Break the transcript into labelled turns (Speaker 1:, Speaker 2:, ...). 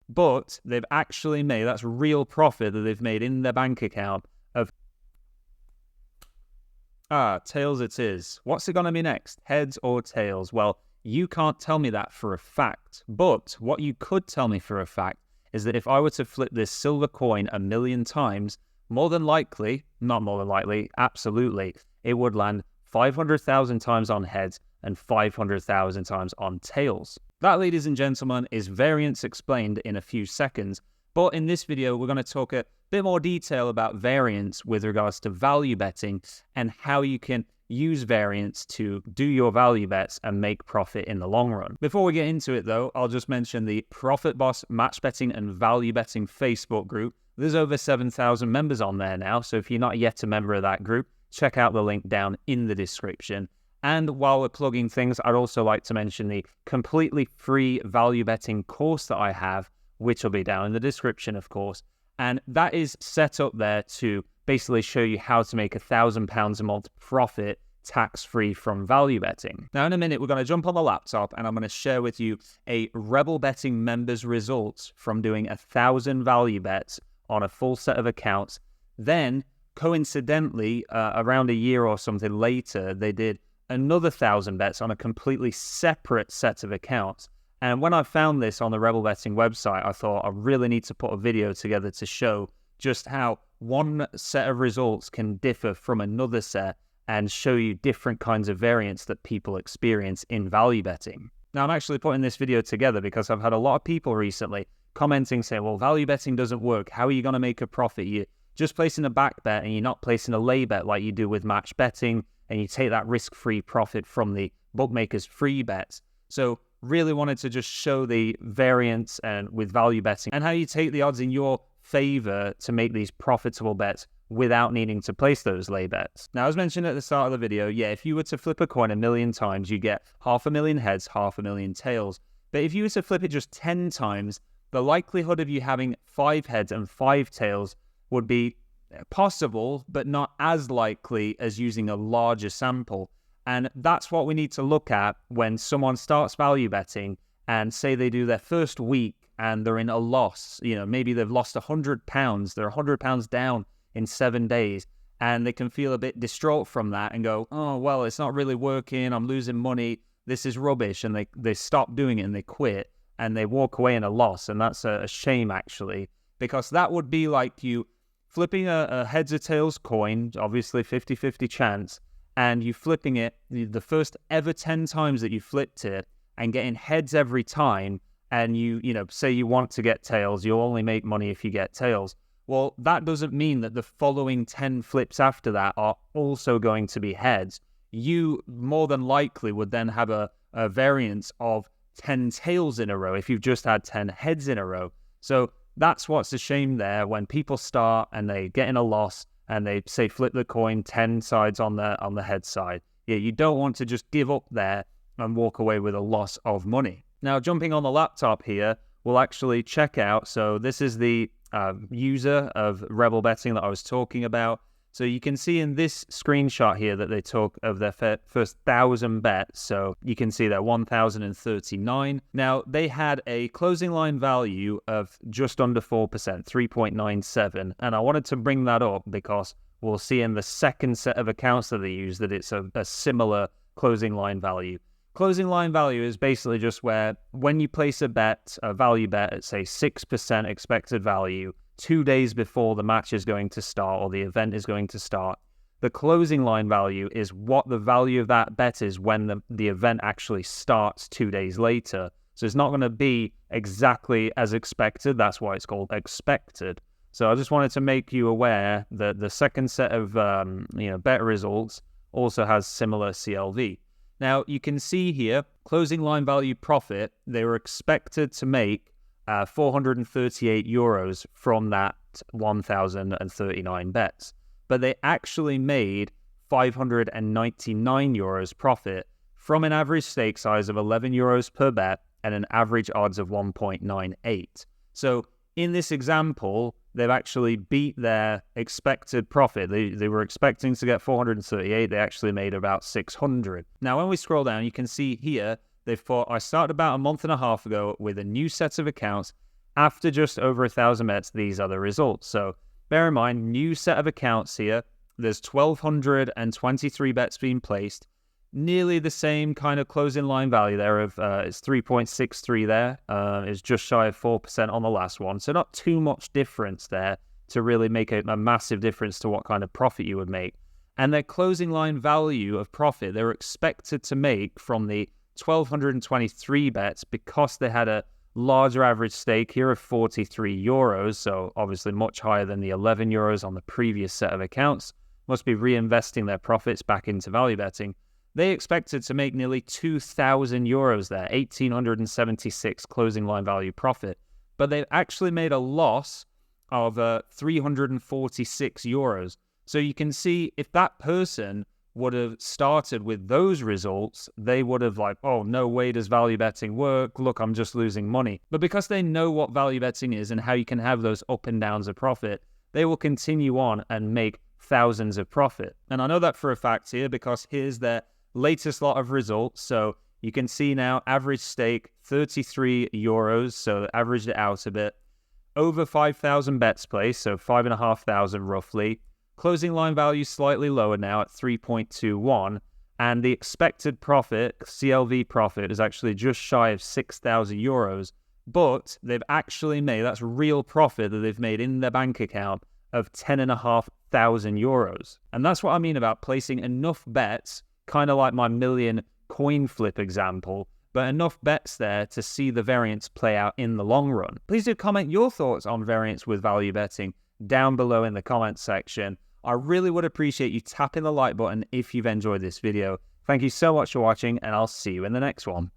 Speaker 1: but they've actually made, that's real profit that they've made in their bank account of, tails it is. What's it going to be next? Heads or tails? Well, you can't tell me that for a fact, but what you could tell me for a fact is that if I were to flip this silver coin 1,000,000 times, more than likely, not more than likely, absolutely, it would land 500,000 times on heads and 500,000 times on tails. That, ladies and gentlemen, is variance explained in a few seconds. But in this video, we're going to talk a bit more detail about variance with regards to value betting and how you can use variance to do your value bets and make profit in the long run. Before we get into it though, I'll just mention the Profit Boss Match Betting and Value Betting Facebook group. There's over 7,000 members on there now, so if you're not yet a member of that group, check out the link down in the description. And while we're plugging things, I'd also like to mention the completely free value betting course that I have, which will be down in the description, of course. And that is set up there to basically show you how to make £1,000 a month profit tax-free from value betting. Now, in a minute, we're going to jump on the laptop and I'm going to share with you a Rebel Betting members' results from doing 1,000 value bets on a full set of accounts. Then, coincidentally, around a year or something later, they did another 1,000 bets on a completely separate set of accounts. And when I found this on the Rebel Betting website, I thought I really need to put a video together to show just how one set of results can differ from another set and show you different kinds of variance that people experience in value betting. Now, I'm actually putting this video together because I've had a lot of people recently commenting saying, well, value betting doesn't work. How are you going to make a profit? You're just placing a back bet and you're not placing a lay bet like you do with match betting, and you take that risk-free profit from the bookmaker's free bets. So really wanted to just show the variance and with value betting and how you take the odds in your favor to make these profitable bets without needing to place those lay bets. Now, as mentioned at the start of the video, yeah, if you were to flip a coin 1,000,000 times, you get 500,000 heads, 500,000 tails. But if you were to flip it just 10 times, the likelihood of you having 5 heads and 5 tails would be possible, but not as likely as using a larger sample. And that's what we need to look at when someone starts value betting and say they do their first week and they're in a loss. You know, maybe they've lost £100. They're £100 down in 7 days, and they can feel a bit distraught from that and go, oh, well, it's not really working. I'm losing money. This is rubbish. And they stop doing it and they quit and they walk away in a loss. And that's a shame, actually, because that would be like you flipping a heads or tails coin, obviously 50-50 chance, and you flipping it the first ever 10 times that you flipped it and getting heads every time, and you say you want to get tails, you'll only make money if you get tails. Well, that doesn't mean that the following 10 flips after that are also going to be heads. You more than likely would then have a variance of 10 tails in a row if you've just had 10 heads in a row. So that's what's a shame there when people start and they get in a loss and they say flip the coin 10 sides on the head side. Yeah, you don't want to just give up there and walk away with a loss of money. Now, jumping on the laptop here, we'll actually check out. So this is the user of Rebel Betting that I was talking about. So you can see in this screenshot here that they took of their first 1,000 bets. So you can see that 1,039. Now, they had a closing line value of just under 4%, 3.97. And I wanted to bring that up because we'll see in the second set of accounts that they use that it's a similar closing line value. Closing line value is basically just where when you place a bet, a value bet at, say, 6% expected value, 2 days before the match is going to start or the event is going to start, the closing line value is what the value of that bet is when the event actually starts 2 days later. So it's not going to be exactly as expected. That's why it's called expected. So I just wanted to make you aware that the second set of bet results also has similar CLV. Now, you can see here, closing line value profit, they were expected to make €438 from that 1,039 bets. But they actually made €599 profit from an average stake size of €11 per bet and an average odds of 1.98. So in this example, they've actually beat their expected profit. They were expecting to get 438. They actually made about 600. Now, when we scroll down, you can see here, they thought, I started about a month and a half ago with a new set of accounts, After just over 1,000 bets, these are the results. So bear in mind, new set of accounts here. There's 1,223 bets being placed. Nearly the same kind of closing line value there of it's 3.63 there. It's just shy of 4% on the last one. So not too much difference there to really make a massive difference to what kind of profit you would make. And their closing line value of profit, they were expected to make from the 1,223 bets, because they had a larger average stake here of 43 euros. So obviously much higher than the 11 euros on the previous set of accounts. Must be reinvesting their profits back into value betting. They expected to make nearly 2,000 euros there, 1,876 closing line value profit. But they actually made a loss of 346 euros. So you can see, if that person would have started with those results, they would have like, oh, no way does value betting work. Look, I'm just losing money. But because they know what value betting is and how you can have those up and downs of profit, they will continue on and make thousands of profit. And I know that for a fact here, because here's their latest lot of results. So you can see now average stake 33 euros, so averaged it out a bit. Over 5,000 bets placed, so 5,500 roughly. Closing line value slightly lower now at 3.21, and the expected profit, CLV profit, is actually just shy of 6,000 euros. But they've actually made, that's real profit that they've made in their bank account, of 10,500 euros. And that's what I mean about placing enough bets, kind of like my million coin flip example, but enough bets there to see the variance play out in the long run. Please do comment your thoughts on variance with value betting down below in the comments section. I really would appreciate you tapping the like button if you've enjoyed this video. Thank you so much for watching, and I'll see you in the next one.